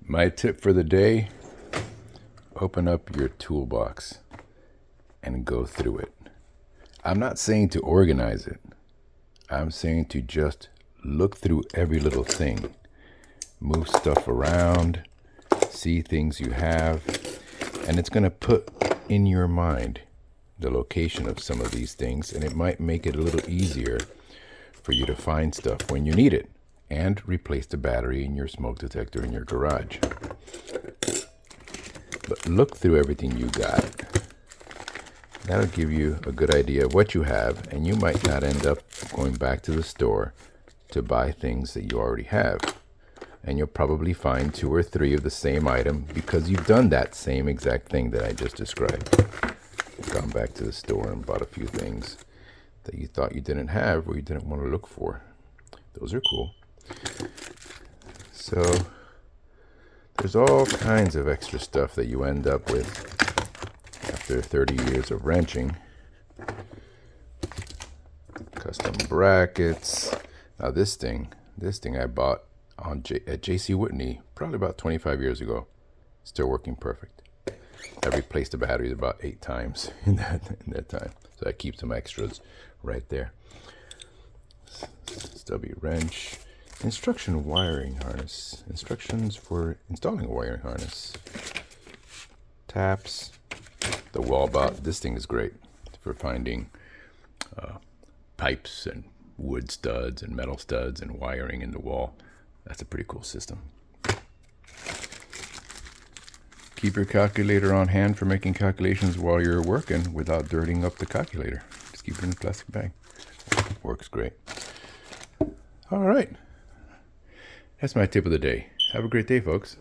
My tip for the day, open up your toolbox and go through it. I'm not saying to organize it. I'm saying to just look through every little thing. Move stuff around, see things you have, and it's going to put in your mind the location of some of these things, and it might make it a little easier for you to find stuff when you need it and replace the battery in your smoke detector in your garage. But look through everything you got. That'll give you a good idea of what you have, and you might not end up going back to the store to buy things that you already have. And you'll probably find 2 or 3 of the same item because you've done that same exact thing that I just described. Gone back to the store and bought a few things that you thought you didn't have or you didn't want to look for. Those are cool. So there's all kinds of extra stuff that you end up with after 30 years of wrenching. Custom brackets. Now this thing I bought at J.C. Whitney probably about 25 years ago. Still working perfect. I replaced the batteries about 8 times in that time. So I keep some extras right there. Stubby wrench. Instruction wiring harness. Instructions for installing a wiring harness. Taps. The wall bout. This thing is great for finding pipes and wood studs and metal studs and wiring in the wall. That's a pretty cool system. Keep your calculator on hand for making calculations while you're working without dirtying up the calculator. Just keep it in a plastic bag. Works great. All right. That's my tip of the day. Have a great day, folks.